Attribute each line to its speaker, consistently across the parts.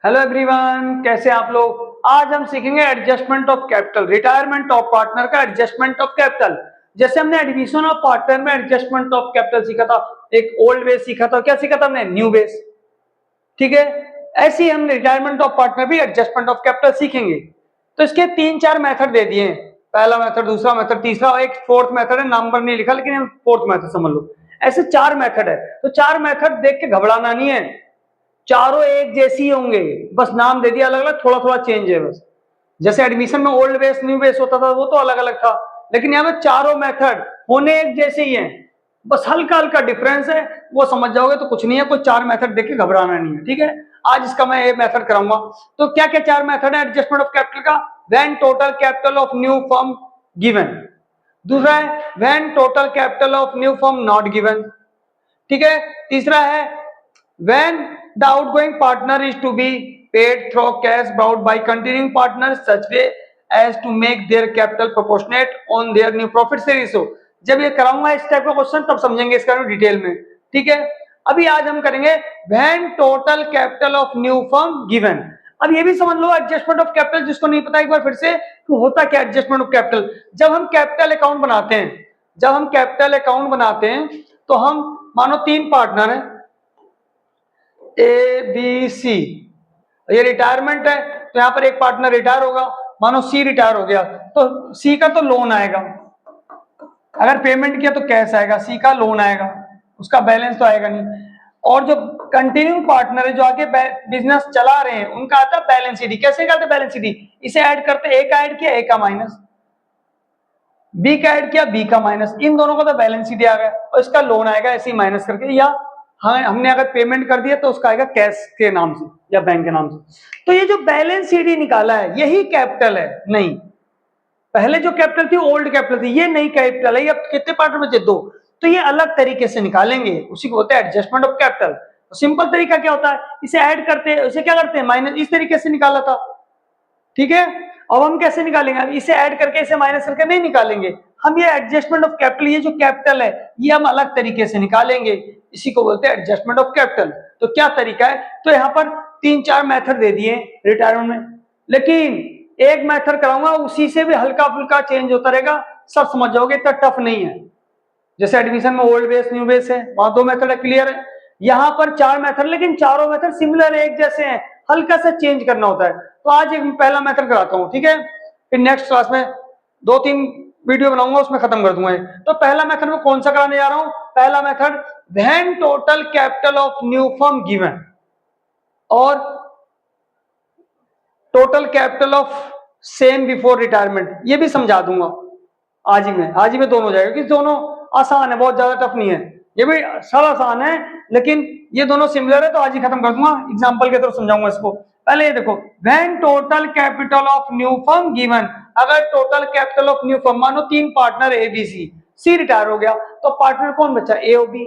Speaker 1: Hello everyone, कैसे आप लोग। आज हम सीखेंगे adjustment of capital, retirement of partner का एडजस्टमेंट ऑफ कैपिटल। जैसे हमने एडमिशन ऑफ पार्टनर में एडजस्टमेंट ऑफ कैपिटल सीखा था, एक ओल्ड बेस सीखा था, क्या सीखा था हमने, न्यू बेस। ठीक है, ऐसे ही हम रिटायरमेंट ऑफ पार्टनर भी एडजस्टमेंट ऑफ कैपिटल सीखेंगे। तो इसके 3-4 मेथड दे दिए हैं, पहला मेथड, दूसरा मेथड, तीसरा, और एक फोर्थ मेथड है, नंबर नहीं लिखा लेकिन हम फोर्थ मेथड समझ लो। ऐसे 4 मेथड है, तो 4 मेथड देख के घबराना नहीं है, चारों एक जैसी होंगे, बस नाम दे दिया अलग अलग, थोड़ा थोड़ा चेंज है बस। जैसे एडमिशन में ओल्ड बेस न्यू बेस होता था वो तो अलग अलग था, लेकिन यहाँ पे चारों मेथड होने एक जैसे ही हैं, बस हल्का हल्का डिफरेंस है, वो समझ जाओगे तो कुछ नहीं है। कोई 4 मेथड देख के घबराना नहीं है, ठीक है। आज इसका मैं ये मेथड कराऊंगा। तो क्या क्या 4 मेथड है एडजस्टमेंट ऑफ कैपिटल का। When total capital of new firm given, दूसरा है when total capital of new firm not given, ठीक है। तीसरा है when the outgoing partner is to be paid through cash brought by continuing partners such way as to make their capital proportionate on their new profit से ratio। जब ये कराऊंगा इस type का क्वेश्चन तब समझेंगे इसका डिटेल में, ठीक है। अभी आज हम करेंगे when total capital of new firm given। अब ये भी समझ लो एडजस्टमेंट ऑफ कैपिटल, जिसको नहीं पता एक बार फिर से तो होता क्या एडजस्टमेंट ऑफ कैपिटल। जब हम कैपिटल अकाउंट बनाते हैं, जब हम कैपिटल अकाउंट बनाते हैं तो हम मानो 3 पार्टनर हैं, ए बी सी, ये रिटायरमेंट है तो यहां पर एक पार्टनर रिटायर होगा, मानो सी रिटायर हो गया तो सी का तो लोन आएगा, अगर पेमेंट किया तो कैश आएगा, सी का लोन आएगा, उसका बैलेंस तो आएगा नहीं। और जो कंटिन्यूइंग पार्टनर है जो आगे बिजनेस चला रहे हैं उनका आता है बैलेंस शीट। कैसे करते बैलेंस शीट, इसे ऐड करते, ए का ऐड किया ए का माइनस, बी का ऐड किया बी का माइनस, इन दोनों का तो बैलेंस शीट आ गया और इसका लोन आएगा ऐसे ही माइनस करके, या हमने अगर पेमेंट कर दिया तो उसका आएगा कैश के नाम से या बैंक के नाम से। तो ये जो बैलेंस शीट निकाला है यही कैपिटल है। नहीं, पहले जो कैपिटल थी ओल्ड कैपिटल थी, ये नई कैपिटल है। ये कितने पार्ट बचे, 2, तो ये अलग तरीके से निकालेंगे, उसी को होता है एडजस्टमेंट ऑफ कैपिटल। तो सिंपल तरीका क्या होता है, इसे ऐड करते हैं, इसे क्या करते हैं माइनस, इस तरीके से निकाला था, ठीक है। अब हम कैसे निकालेंगे, अब इसे ऐड करके इसे माइनस करके नहीं निकालेंगे, हम ये एडजस्टमेंट ऑफ कैपिटल, ये जो कैपिटल है ये हम अलग तरीके से निकालेंगे, इसी को बोलते हैं एडजस्टमेंट ऑफ कैपिटल। तो क्या तरीका है, तो यहाँ पर 3-4 मेथड दे दिए रिटायरमेंट में, लेकिन एक मेथड कराऊंगा उसी से भी हल्का फुल्का चेंज होता रहेगा, सब समझ जाओगे, इतना टफ नहीं है। जैसे एडमिशन में ओल्ड बेस न्यू बेस है, वहां 2 मेथड है, क्लियर है। यहाँ पर 4 मेथड, लेकिन चारों मेथड सिमिलर एक जैसे हैं, हल्का सा चेंज करना होता है। तो आज एक पहला मेथड कराता हूँ, ठीक है, फिर नेक्स्ट क्लास में 2-3 वीडियो बनाऊंगा उसमें खत्म कर दूंगा। तो पहला मेथड में कौन सा कराने जा रहा हूं, पहला method when total capital of new firm given और total capital of same before retirement, ये भी समझा दूंगा आज ही में दोनों हो जाएगा, क्योंकि दोनों आसान है, बहुत ज्यादा टफ नहीं है, ये भी सब आसान है लेकिन ये दोनों सिमिलर है, तो आज ही खत्म कर दूंगा, एग्जांपल के थ्रू समझाऊंगा इसको। पहले ये देखो, when total capital of new firm given, अगर total capital of new firm, मानो 3 partner A B C, C retire हो गया तो पार्टनर कौन बचा, ए और बी।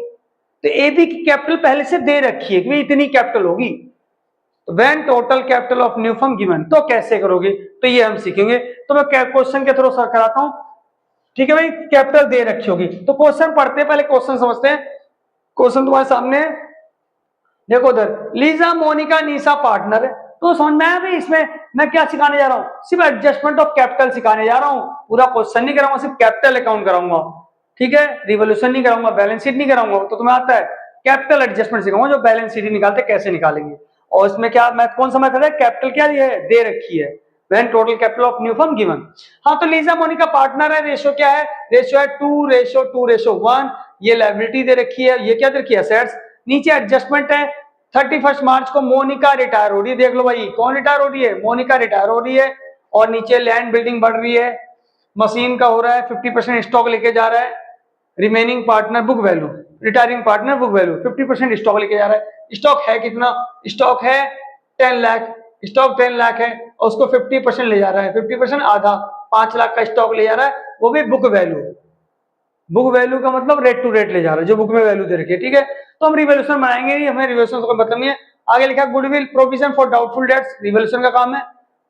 Speaker 1: तो ए बी की कैपिटल पहले से दे रखी है कि इतनी कैपिटल होगी, तो when total capital of new firm given, तो कैसे करोगे, तो ये हम सीखेंगे। तो मैं क्वेश्चन के थ्रू सर कराता हूं, ठीक है भाई, कैपिटल दे रखी होगी तो क्वेश्चन पढ़ते हैं, पहले क्वेश्चन समझते हैं। क्वेश्चन तुम्हारे सामने देखो, उधर लीजा मोनिका निशा पार्टनर है, तो समझ में आया भाई इसमें मैं क्या सिखाने जा रहा हूँ, सिर्फ एडजस्टमेंट ऑफ कैपिटल सिखाने जा रहा हूँ, पूरा क्वेश्चन नहीं कराऊंगा, सिर्फ कैपिटल अकाउंट कराऊंगा, ठीक है। रिवोल्यूशन नहीं कराऊंगा, बैलेंस शीट नहीं कराऊंगा, तो तुम्हें आता है कैपिटल एडजस्टमेंट सिखाऊंगा, जो बैलेंस शीट निकालते कैसे निकालेंगे। और इसमें क्या मैथ, कौन सा मेथड है, कैपिटल क्या दे रखी है, when total capital of new firm given. हाँ, तो लीजा मोनिका पार्टनर है, रेशियो क्या है, रेशियो है 2:2:1, ये लायबिलिटी दे रखी है, ये क्या दे रखी है, एसेट्स। नीचे एडजस्टमेंट है, 31 मार्च को मोनिका रिटायर हो रही है, देख लो भाई कौन रिटायर हो रही है, मोनिका रिटायर हो रही है, और नीचे लैंड बिल्डिंग बढ़ रही है, मशीन का हो रहा है, 50% स्टॉक लेके जा रहा है, remaining partner book value, retiring partner book value 50% stock लेके जा रहा है। स्टॉक है कितना, स्टॉक है 10 लाख, स्टॉक 10 लाख है और उसको 50% ले जा रहा है, 50% आधा 5 लाख का स्टॉक ले जा रहा है, वो भी बुक वैल्यू। बुक वैल्यू का मतलब रेट टू रेट ले जा रहा है, जो बुक में वैल्यू दे रखी है, ठीक है। तो हम रिवोल्यूशन बनाएंगे नहीं, हमें रिवोल्यूशन का मतलब नहीं है। आगे लिखा goodwill provision for doubtful debts, revolution का काम है।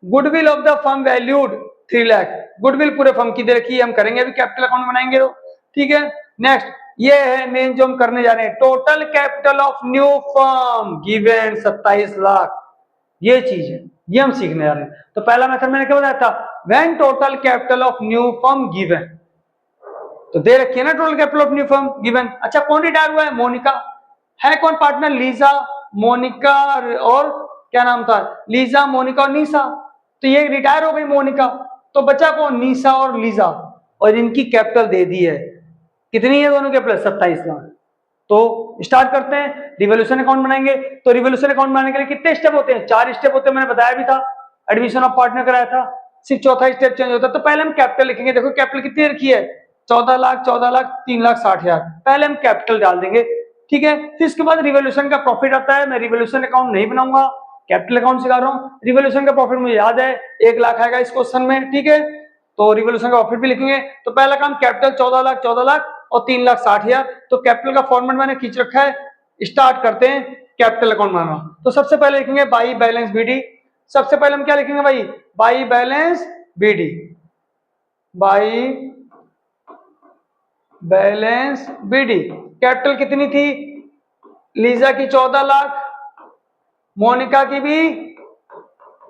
Speaker 1: Goodwill of the firm valued 3 lakh, goodwill पूरे फर्म की दे रखी है, हम करेंगे अभी कैपिटल अकाउंट बनाएंगे तो, ठीक है। नेक्स्ट ये है मेन जो हम करने जा रहे हैं, total capital of new firm given 27 lakh, ये चीज है, ये हम सीखने जा रहे हैं। तो पहला मेथड मैंने क्या बताया था, when total capital of new firm given, तो दे रखी है ना total capital of new firm given. अच्छा कौन रिटायर हुआ है, मोनिका है, कौन पार्टनर, लीजा, मोनिका और क्या नाम था, लीजा, मोनिका और नीसा। तो ये रिटायर हो गई मोनिका, तो बचा कौन, नीसा और लीजा, और इनकी कैपिटल दे दी है, कितनी है दोनों कैपिटल, 27 लाख। तो स्टार्ट करते हैं, रिवोल्यूशन अकाउंट बनाएंगे। तो रिवोल्यूशन अकाउंट बनाने के लिए कितने स्टेप होते हैं, 4 स्टेप होते हैं, मैंने बताया भी था, एडमिशन ऑफ पार्टनर कराया था, सिर्फ चौथा स्टेप चेंज होता है। तो पहले हम कैपिटल लिखेंगे, देखो कैपिटल कितनी रखी है, 14 लाख, 14 लाख, 3,60,000, पहले हम कैपिटल डाल देंगे, ठीक है। फिर इसके बाद रिवोल्यूशन का प्रॉफिट आता है, मैं रिवोल्यूशन अकाउंट नहीं बनाऊंगा, कैपिटल अकाउंट सिखा रहा हूँ। रिवोल्यूशन का प्रॉफिट मुझे याद है 1 लाख आएगा इस क्वेश्चन में, ठीक है। तो रिवोल्यूशन का प्रॉफिट भी लिखेंगे। तो पहला काम कैपिटल 14 लाख, 14 लाख और 3,60,000, तो कैपिटल का फॉर्मेट मैंने खींच रखा है। स्टार्ट करते हैं कैपिटल अकाउंट बनाना। तो सबसे पहले लिखेंगे बाई बैलेंस बीडी। सबसे पहले हम क्या लिखेंगे भाई, by balance BD, by balance BD. Capital कितनी थी, लीजा की 14 लाख, मोनिका की भी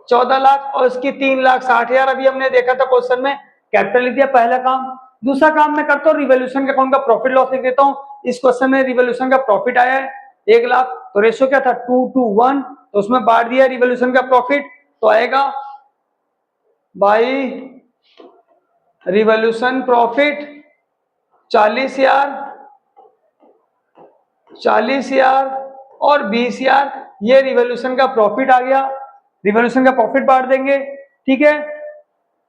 Speaker 1: 14 लाख और इसकी 3,60,000। अभी हमने देखा था क्वेश्चन में, कैपिटल लिख दिया, पहला काम। दूसरा काम मैं करता हूँ, रिवोल्यूशन के अकाउंट का प्रॉफिट लॉस लिख देता हूँ। इस क्वेश्चन में रिवोल्यूशन का प्रॉफिट आया है 1 लाख, तो रेशियो क्या था 2:1, तो उसमें बांट दिया रिवोल्यूशन का प्रॉफिट, तो आएगा बाई रिवोल्यूशन प्रॉफिट 40,000, 40,000 और 20,000, ये रिवोल्यूशन का प्रॉफिट आ गया। रिवोल्यूशन का प्रॉफिट बांट देंगे, ठीक है।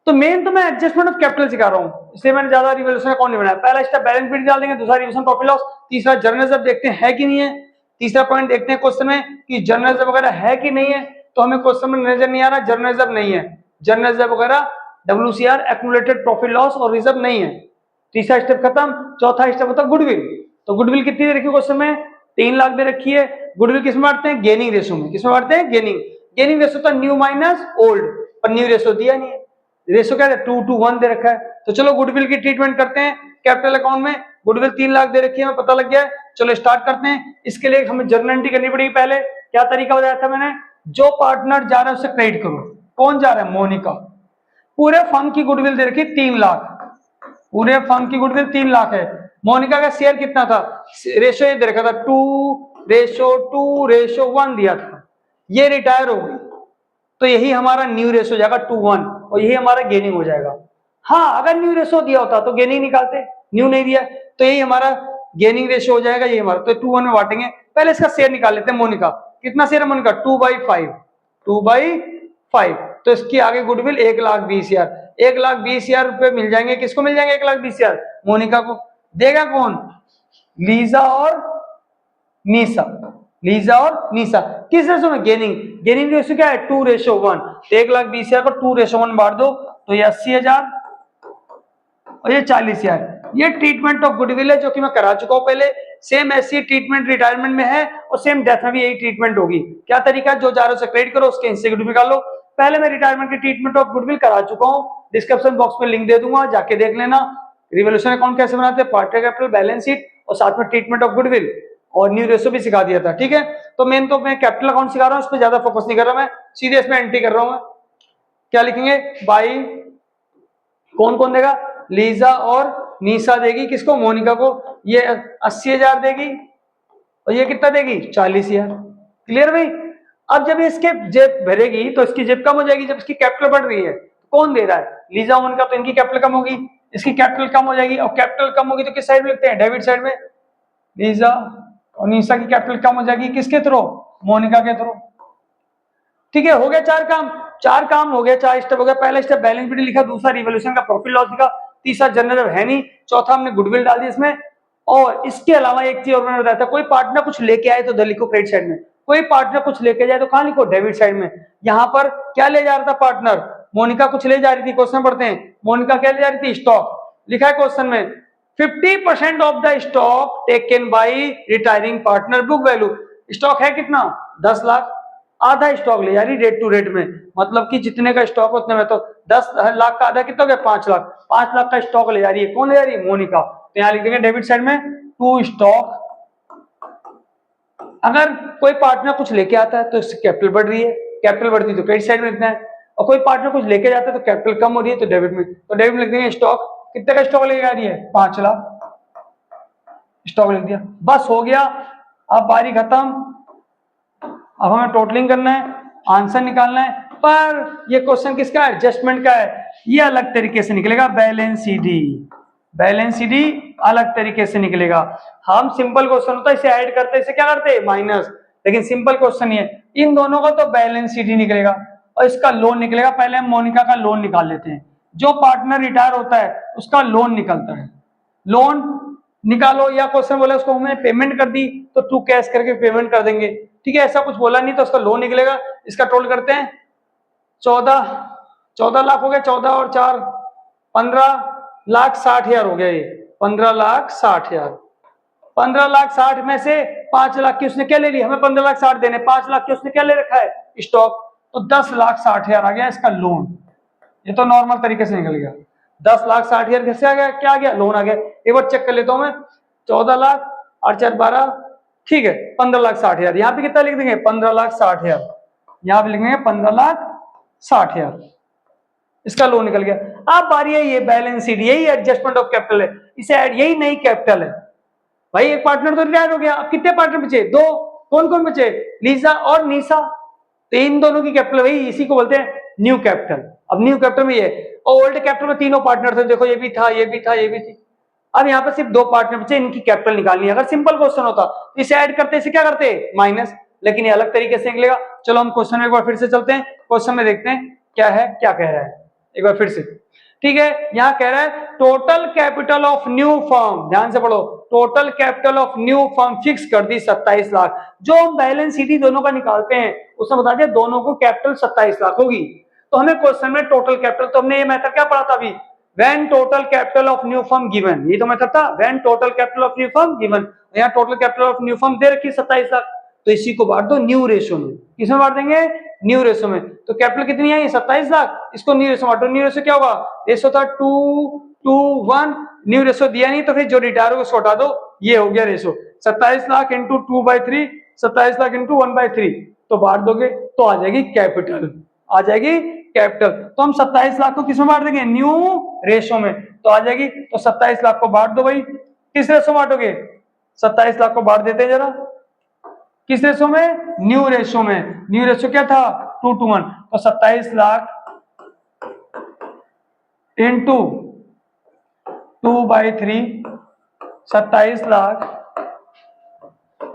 Speaker 1: तो मेन तो मैं एडजस्टमेंट ऑफ कैपिटल सिखा रहा हूं, इसलिए मैंने ज्यादा रिवोल्यूशन अकाउंट नहीं बनाया। पहला स्टेप बैलेंस शीट डाल देंगे, दूसरा रिवोल्यूशन प्रॉफिट लॉस, तीसरा जर्नल रिजर्व देखते हैं है कि नहीं है, तीसरा पॉइंट देखते हैं क्वेश्चन में कि जर्नल रिजर्व वगैरह है कि नहीं है। तो हमें क्वेश्चन में नजर नहीं आ रहा जर्नल रिजर्व नहीं है, जर्नल रिजर्व वगैरह WCR एक्यूमुलेटेड प्रॉफिट लॉस और रिजर्व नहीं है। तीसरा स्टेप खत्म। चौथा स्टेप होता है गुडविल। तो गुडविल कितनी दे रखी है क्वेश्चन में, 3 लाख दे रखी है। गुडविल किसमें बांटते हैं, गेनिंग रेशो में। किसमें बांटते हैं, गेनिंग। गेनिंग रेशो तो न्यू माइनस ओल्ड, पर न्यू रेशो दिया नहीं है, रेशो क्या है 2:1 दे रखा है। तो चलो गुडविल की ट्रीटमेंट करते हैं कैपिटल अकाउंट में। गुडविल 3 लाख दे रखी है, हमें पता लग गया है। चलो स्टार्ट करते हैं। इसके लिए हमें जर्नल एंट्री करनी पड़ेगी। पहले क्या तरीका बताया था मैंने, जो पार्टनर जा रहा है उससे क्रेडिट करो। कौन जा रहा है, मोनिका। पूरे फर्म की गुडविल दे रखी 3 लाख, पूरे फर्म की गुडविल 3 लाख है। मोनिका का शेयर कितना था, रेशो ये दे रखा था 2:1 दिया था। ये रिटायर हो गई, तो यही हमारा न्यू रेशो हो जाएगा 2:1 और यही हमारा गेनिंग हो जाएगा। हाँ अगर न्यू रेशो दिया होता तो गेनिंग निकालते, न्यू नहीं दिया तो यही हमारा गेनिंग रेशो हो जाएगा, ये हमारा। तो 2:1 में बांटेंगे। पहले इसका शेयर निकाल लेते हैं मोनिका। कितना शेयर है मोनिका, 2/5, 2/5। तो इसकी आगे गुडविल 1,20,000, 1,20,000 रुपए मिल जाएंगे। किसको मिल जाएंगे 1,20,000, मोनिका को। देगा कौन, लीजा और नीसा, लीजा और नीसा। किस रेशो में, गेनिंग। गेनिंग रेशो क्या है 2:1। 1,20,000 को 2:1 बांट दो तो ये 80,000 और ये 40,000। ये ट्रीटमेंट ऑफ गुडविल है जो कि मैं करा चुका हूं पहले। सेम ऐसी ट्रीटमेंट रिटायरमेंट में है और सेम डेथ में भी यही ट्रीटमेंट होगी। क्या तरीका, जो जा रहे हो क्रेडिट करो, उसके हिस्से गुडविल निकाल लो। पहले मैं रिटायरमेंट की ट्रीटमेंट ऑफ गुडविल करा चुका हूं, डिस्क्रिप्शन बॉक्स में लिंक दे दूंगा, जाके देख लेना। रिवोल्यूशन अकाउंट कैसे बनाते हैं, पार्टनर कैपिटल, बैलेंस शीट और साथ में ट्रीटमेंट ऑफ गुडविल और न्यू रेशो भी सिखा दिया था, ठीक है। तो मेन तो मैं कैपिटल अकाउंट सिखा रहा हूं, इस पर ज्यादा फोकस नहीं कर रहा, मैं सीधे इसमें एंट्री कर रहा हूं। मैं क्या लिखेंगे, बाई कौन कौन देगा, लीजा और नीसा देगी, किसको, मोनिका को। ये 80,000 देगी और ये कितना देगी 40,000। क्लियर भाई। अब जब इसके जेब भरेगी तो इसकी जेब कम हो जाएगी। जब इसकी कैपिटल बढ़ रही है, कौन दे रहा है, लीजा मोनिका, तो इनकी कैपिटल कम होगी, इसकी कैपिटल कम हो जाएगी। और कैपिटल कम होगी तो किस साइड में लिखते हैं, डेबिट साइड में। लीजा और नीसा की कैपिटल कम हो जाएगी, किसके थ्रू, मोनिका के थ्रू। ठीक है, हो गया 4 काम। 4 काम हो गया, 4 स्टेप हो गया। पहला स्टेप बैलेंस शीट लिखा, दूसरा रिवोल्यूशन का प्रॉफिट लॉस लिखा, तीसरा जनरल है नहीं, चौथा हमने गुडविल डाल दी इसमें। और इसके अलावा एक चीज और मैंने बताया था, कोई पार्टनर कुछ लेके आए तो इधर लिखो क्रेडिट साइड में, कोई पार्टनर कुछ लेके जाए तो कहां लिखो, डेबिट साइड में। यहां पर क्या ले जा रहा था पार्टनर, मोनिका कुछ ले जा रही थी। क्वेश्चन पढ़ते हैं, मोनिका क्या ले जा रही थी, स्टॉक। लिखा है क्वेश्चन में 50% of the stock taken by retiring partner book value. Stock है कितना 10 लाख, आधा स्टॉक ले जा रही रेट टू रेट में, मतलब कि जितने का स्टॉक उतने में। तो 10 लाख का आधा कितना हो गया 5 लाख, 5 लाख का स्टॉक ले जा रही है। कौन ले जा रही है, मोनिका। तो यहां लिख देंगे डेबिट साइड में टू स्टॉक। अगर कोई पार्टनर कुछ लेके आता है तो इसकी कैपिटल बढ़ रही है, कैपिटल बढ़ती तो क्रेडिट साइड में लिखना है, और कोई पार्टनर कुछ लेके जाता है तो कैपिटल कम हो रही है तो डेबिट में, तो डेबिट में लिख देंगे स्टॉक। कितने का स्टॉक लेके आ रही है? 5 लाख, स्टॉक लिख दिया, बस हो गया। अब बारी खत्म। अब हमें टोटलिंग करना है, आंसर निकालना है, पर ये क्वेश्चन किसका है? एडजस्टमेंट का है, ये अलग तरीके से निकलेगा। बैलेंस सीडी, बैलेंस सीडी अलग तरीके से निकलेगा। हम सिंपल क्वेश्चन होता है इसे ऐड करते, इसे क्या करते? माइनस। लेकिन सिंपल क्वेश्चन ये है, इन दोनों का तो बैलेंस सीडी निकलेगा और इसका लोन निकलेगा। पहले हम मोनिका का लोन निकाल लेते हैं। जो पार्टनर रिटायर होता है उसका लोन निकलता है, लोन निकालो, या क्वेश्चन बोला उसको हमने पेमेंट कर दी तो टू कैश करके पेमेंट कर देंगे, ठीक है, ऐसा कुछ बोला नहीं तो उसका लोन निकलेगा। इसका टोटल करते हैं 14 लाख हो गया, 14 और 4 15,60,000 हो गया। ये 15,60,000, 15,60,000 में से 5 लाख की उसने क्या ले ली? हमें 15,60,000 देने, 5 लाख की उसने क्या ले रखा है? स्टॉक, तो 10,60,000 आ गया इसका लोन। ये तो नॉर्मल तरीके से निकल गया। 10,60,000 कैसे आ गया? क्या आ गया? लोन आ गया। एक बार चेक कर लेता हूं मैं, 14 लाख और 4 12, ठीक है, 15,60,000। यहाँ पे कितना लिख देंगे? 15,60,000। यहाँ पे लिखेंगे 15,60,000, इसका लोन निकल गया। अब बारी है ये बैलेंस शीट, यही एडजस्टमेंट ऑफ कैपिटल है, इसे ऐड, यही नई कैपिटल है। भाई एक पार्टनर तो रिटायर हो गया, अब कितने पार्टनर बचे? 2। कौन कौन बचे? लीजा और निशा। तो इन दोनों की कैपिटल वही, इसी को बोलते हैं न्यू कैपिटल। अब न्यू कैपिटल में ये, और ओल्ड कैपिटल में तीनों पार्टनर थे, देखो ये भी था, ये भी था, ये भी थी। अब यहाँ पर सिर्फ 2 पार्टनर बचे, इनकी कैपिटल निकालनी है। अगर सिंपल क्वेश्चन होता तो इसे ऐड करते, इसे क्या करते? माइनस, लेकिन ये अलग तरीके से निकलेगा। चलो हम क्वेश्चन में एक बार फिर से चलते हैं, क्वेश्चन में देखते हैं क्या है, क्या कह रहा है, एक बार फिर से, ठीक है। यहाँ कह रहा है total capital of new firm, ध्यान से पढ़ो, total capital of new firm fix कर दी 27 लाख। जो हम बैलेंस शीट दोनों का निकालते हैं उसमें बता दिया दोनों को कैपिटल 27 लाख होगी। तो हमें क्वेश्चन में टोटल कैपिटल, तो हमने ये मेथड क्या पढ़ा था अभी? When total capital of new firm given, ये तो मेथड था, when total capital of new firm given. यहाँ total capital of new firm दे रखी 27 लाख, तो इसी को बांट दो न्यू रेशियो में। किसमें बांट देंगे? न्यू रेशियो में। तो कैपिटल कितनी है? 27 लाख, इसको न्यू रेशियो बांटो। न्यू रेशियो क्या होगा? रेशियो था 2:1, न्यू रेशियो दिया नहीं तो फिर जो रिटायर होगा उसको हटा दो, ये हो गया ratio. 27 lakh into 2/3, 27 lakh into 1/3, तो बांट दोगे तो आ जाएगी कैपिटल, आ जाएगी कैपिटल। तो हम 27 लाख को किसमें बांट देंगे? न्यू रेशियो में, तो आ जाएगी। तो 27 लाख को बांट दो भाई, किस रेशियो में बांटोगे? 27 लाख को बांट देते हैं जरा, किस रेशो में? न्यू रेशो में। न्यू रेशो क्या था? 2:1। तो 27 लाख इंटू 2/3, 27 लाख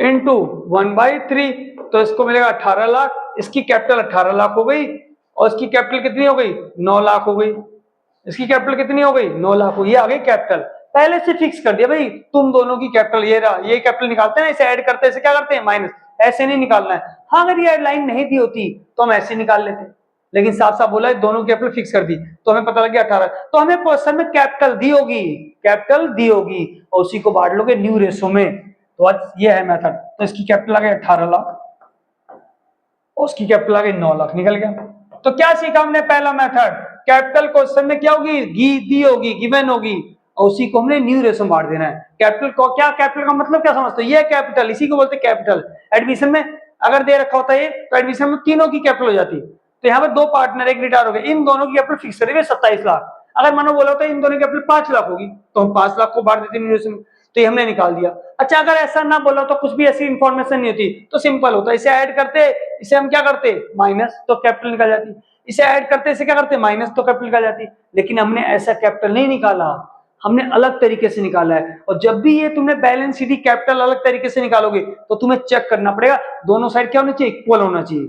Speaker 1: इंटू 1/3, तो इसको मिलेगा 18 लाख। इसकी कैपिटल 18 लाख हो गई, और इसकी कैपिटल कितनी हो गई? 9 लाख हो गई। इसकी कैपिटल कितनी हो गई? 9 लाख हो, ये आ गई कैपिटल। पहले से फिक्स कर दिया भाई, तुम दोनों की कैपिटल ये रहा, ये कैपिटल निकालते हैं, इसे ऐड करते हैं, इसे क्या करते हैं? माइनस। ऐसे नहीं निकालना है। हाँ, अगर ये लाइन नहीं दी होती तो हम ऐसे निकाल लेते, लेकिन साफ साफ बोला है दोनों कैपिटल फिक्स कर दी, तो हमें पता लग गया 18। तो हमें क्वेश्चन में कैपिटल दी होगी, कैपिटल दी होगी, और उसी को बांट लोगे न्यू रेशो में। तो आज ये है मेथड। तो इसकी कैपिटल आ गई 18 लाख, उसकी कैपिटल आ गई 9 लाख, निकल गया। तो क्या सीखा हमने? पहला मेथड, कैपिटल क्वेश्चन में क्या होगी? दी होगी, गिवन होगी, और उसी को हमने न्यू रेशो बांट देना है। कैपिटल को क्या, कैपिटल का मतलब क्या समझते हो? ये कैपिटल, इसी को बोलते हैं कैपिटल। एडमिशन में अगर दे रखा होता है तो एडमिशन में तीनों की कैपिटल हो जाती। तो यहाँ पे 2 पार्टनर, एक रिटायर हो गए, इन दोनों की कैपिटल फिक्स करेंगे 27 लाख। अगर मानो बोला होता है इन दोनों की कैपिटल 5 लाख होगी, तो हम 5 लाख को बांट देते न्यू रेशो में, तो ये हमने निकाल दिया। अच्छा, अगर ऐसा ना बोला तो कुछ भी ऐसी इंफॉर्मेशन नहीं होती तो सिंपल होता, इसे ऐड करते, इसे हम क्या करते? माइनस, तो कैपिटल निकल जाती। इसे ऐड करते, इसे क्या करते? माइनस, तो कैपिटल निकल जाती। लेकिन हमने ऐसा कैपिटल नहीं निकाला, हमने अलग तरीके से निकाला है। और जब भी ये तुमने बैलेंस शीट कैपिटल अलग तरीके से निकालोगे तो तुम्हें चेक करना पड़ेगा दोनों साइड क्या होना चाहिए? इक्वल होना चाहिए,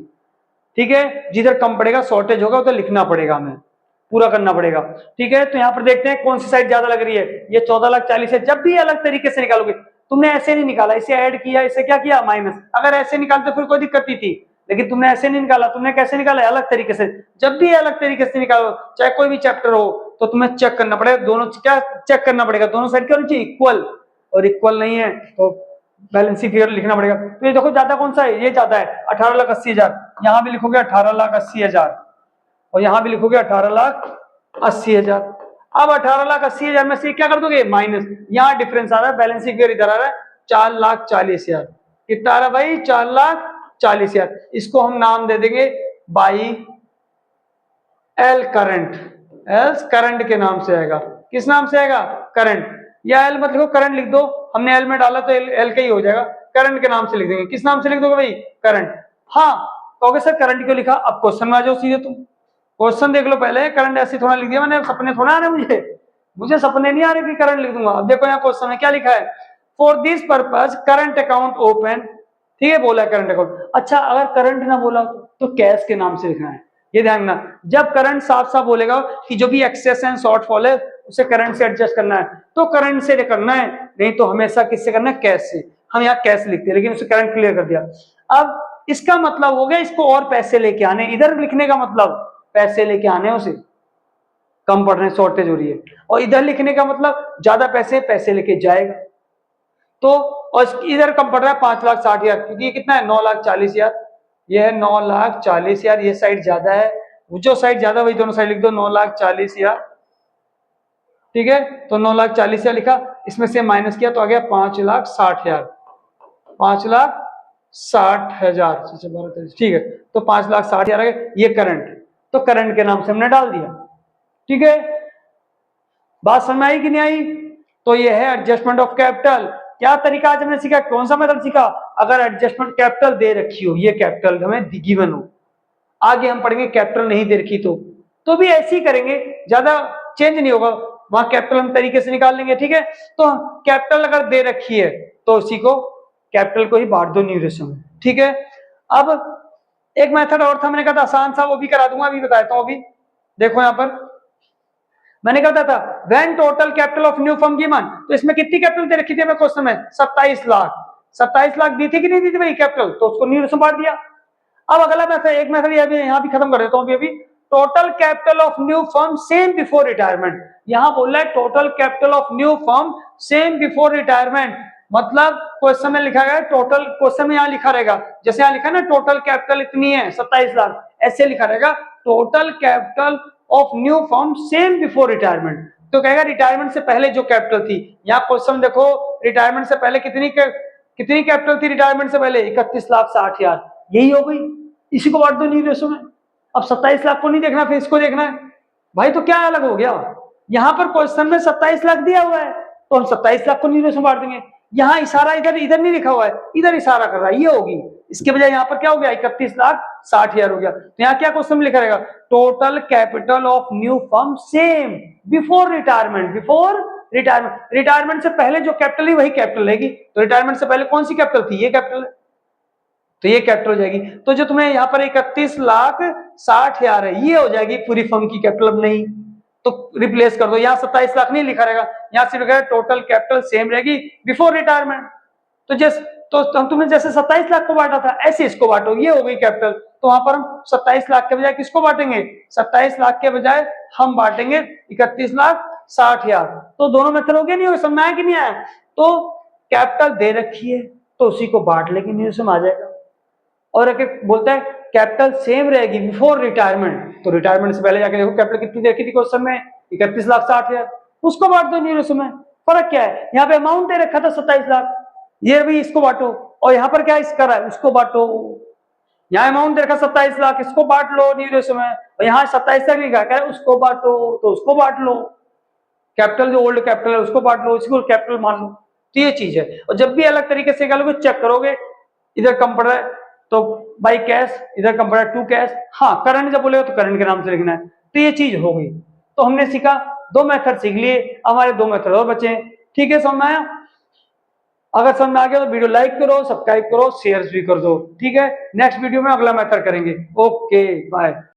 Speaker 1: ठीक है। जिधर कम पड़ेगा, शॉर्टेज होगा, उधर लिखना पड़ेगा, हमें पूरा करना पड़ेगा, ठीक है। तो यहाँ पर देखते हैं कौन सी साइड ज्यादा लग रही है। ये 14,40,000 है। जब भी अलग तरीके से निकालोगे, तुमने ऐसे नहीं निकाला, इसे ऐड किया, इसे क्या किया? माइनस। अगर ऐसे निकालते फिर कोई दिक्कत नहीं थी, लेकिन तुमने ऐसे नहीं निकाला, तुमने कैसे निकाला? अलग तरीके से। जब भी अलग तरीके से निकालो, चाहे कोई भी चैप्टर हो, तो तुम्हें चेक करना पड़ेगा दोनों, क्या चेक करना पड़ेगा? दोनों साइड क्या होनी चाहिए? इक्वल। और इक्वल नहीं है तो बैलेंस शीट फिगर लिखना पड़ेगा। तो ये देखो ज्यादा कौन सा है? ये ज्यादा है, 18,80,000। यहाँ भी लिखोगे 18,80,000, और यहाँ भी लिखोगे 18,80,000। अब 18,80,000 में से क्या कर दोगे? माइनस। यहाँ डिफरेंस आ रहा है, बैलेंस शीट फिगर इधर आ रहा है 4,40,000। कितना आ रहा है भाई? 4,40,000। इसको हम नाम दे देंगे by L current, else current के नाम से आएगा। किस नाम से आएगा? करंट। या एल मत लिखो, करंट लिख दो, हमने एल में डाला तो एल का ही हो जाएगा, करंट के नाम से लिख देंगे। किस नाम से लिख दोगे भाई? करंट। हाँ कहोगे सर करंट क्यों लिखा? अब क्वेश्चन में आ जाओ सीधे, तुम क्वेश्चन देख लो पहले। करंट ऐसे थोड़ा लिख दिया मैंने, सपने थोड़ा आ रहे मुझे सपने नहीं आ रहे कि करंट लिख दूंगा। अब देखो यहाँ क्वेश्चन में क्या लिखा है, for this purpose current account open, ठीक है बोला करंट अकाउंट। अच्छा अगर करंट ना बोला तो कैश के नाम से लिखना है, ये ध्यान रखना। जब करंट साफ साफ बोलेगा कि जो भी एक्सेस एंड शॉर्टफॉल है उसे करंट से एडजस्ट करना है तो करंट से करना है, नहीं तो हमेशा किससे करना है? कैश से। हम यहाँ कैश लिखते हैं लेकिन उसे करंट क्लियर कर दिया। अब इसका मतलब हो गया इसको और पैसे लेके आने, इधर लिखने का मतलब पैसे लेके आने, उसे कम पड़ रहे हैं, शॉर्टेज हो रही है। और इधर लिखने का मतलब ज्यादा पैसे लेके जाएगा। तो और इधर कम पड़ रहा है 5,60,000, क्योंकि ये कितना है? 9,40,000। ये है 9,40,000, ये साइड ज्यादा है, जो साइड ज्यादा वही दोनों साइड लिख दो 9,40,000, ठीक है। तो 9,40,000 लिखा, इसमें से माइनस किया तो आ गया 5,60,000, 5,60,000, ठीक है। तो 5,60,000 आ गया, ये करंट, तो करंट के नाम से हमने डाल दिया, ठीक है। बात समझ में आई कि नहीं आई? तो ये है एडजस्टमेंट ऑफ कैपिटल। क्या तरीका आज हमने सीखा? कौन सा मेथड सीखा? अगर एडजस्टमेंट कैपिटल दे रखी हो, ये कैपिटल हमें गिवन हो, आगे हम पढ़ेंगे कैपिटल नहीं दे रखी तो भी ऐसे ही करेंगे, ज्यादा चेंज नहीं होगा, वहां कैपिटल हम तरीके से निकाल लेंगे, ठीक है। तो कैपिटल अगर दे रखी है तो उसी को कैपिटल को ही बांट दो न्यू रेशो में, ठीक है। अब एक मेथड और था, मैंने कहा था आसान सा, वो भी करा दूंगा, अभी बताता हूं। अभी देखो यहां पर मैंने कहा था when total capital of new firm given, तो इसमें कितनी कैपिटल दे रखी थी हमें क्वेश्चन में? 27 लाख। 27 लाख दी थी कि नहीं दी थी भाई कैपिटल? तो उसको न्यू रेशो बांट दिया। अब अगला मेथड, एक मेथड यहाँ भी खत्म कर देता हूँ अभी। Total capital of new firm same before retirement, यहां बोल रहा है total capital of new firm same before retirement, मतलब क्वेश्चन में लिखा गया टोटल, क्वेश्चन में यहाँ लिखा रहेगा, जैसे यहाँ लिखा ना टोटल कैपिटल इतनी है 27 लाख, ऐसे लिखा रहेगा total capital of new firm same before retirement. तो कहेगा रिटायरमेंट से पहले जो कैपिटल थी, यहाँ क्वेश्चन देखो रिटायरमेंट से पहले कितनी कैपिटल थी? रिटायरमेंट से पहले 31,60,000, यही हो गई, इसी को बांट दो न्यू रेशो में। अब 27 लाख को नहीं देखना, फिर इसको देखना है भाई, तो क्या अलग हो गया? यहां पर क्वेश्चन में 27 लाख दिया हुआ है तो हम 27 लाख को न्यू रेशो में बांट देंगे। यहाँ इशारा इधर नहीं लिखा हुआ है, इधर इशारा कर रहा है, ये होगी, इसके बजाय यहाँ पर क्या हो गया? 31,60,000 हो गया। तो यहाँ क्या क्वेश्चन में लिखा रहेगा? Total capital of new firm same before retirement, before retirement, retirement से पहले जो कैपिटल है वही कैपिटल रहेगी। तो रिटायरमेंट से पहले कौन सी कैपिटल थी? ये कैपिटल है, तो ये कैपिटल हो जाएगी। तो जो तुम्हें यहाँ पर 31,60,000 है, ये हो जाएगी पूरी फर्म की कैपिटल। अब नहीं तो रिप्लेस कर दो, यहाँ 27 लाख नहीं लिखा रहेगा, यहाँ सिर्फ लिखा है टोटल कैपिटल सेम रहेगी बिफोर रिटायरमेंट। तो हम तुमने जैसे 27 लाख को बांटा था ऐसे इसको बांटो, ये हो गई कैपिटल। तो वहां पर हम 27 लाख के बजाय किसको बांटेंगे? 27 लाख के बजाय हम बांटेंगे 31,60,000। तो दोनों मेथड हो गया, नहीं हो समझ में आया कि नहीं आया? तो कैपिटल दे रखी है तो उसी को बांट लेंगे, न्यू में आ जाएगा। और अगर बोलता है कैपिटल सेम रहेगी बिफोर रिटायरमेंट, तो रिटायरमेंट से पहले जाके देखो कैपिटल कितनी देखी थी क्वेश्चन में? 31,60,000, उसको बांट दो न्यू रेशो में। फर्क क्या है? यहाँ पे अमाउंट दे रखा था 27 लाख, ये भी इसको बांटो, और यहाँ पर क्या इसका रहा है उसको बांटो। यहाँ अमाउंट दे रखा 27 लाख, इसको बांट लो न्यू रेशो में, और यहाँ 27 लाख लिखा है उसको बांटो, तो उसको बांट लो। कैपिटल जो ओल्ड कैपिटल है उसको बांट लो, इसको कैपिटल मान लो। तो ये चीज है। और जब भी अलग तरीके से चेक करोगे, इधर कम पड़ रहा है तो बाई कैश, इधर कम पड़ रहा है टू कैश, हाँ करंट जब बोलेगा तो करंट के नाम से लिखना है। तो ये चीज हो गई। तो हमने सीखा, दो मेथड सीख लिए, हमारे दो मेथड और बचे। ठीक है, समझ में आया? अगर समझ में आ गया तो वीडियो लाइक करो, सब्सक्राइब करो, शेयर भी कर दो। ठीक है, नेक्स्ट वीडियो में अगला मेथड करेंगे। Okay bye.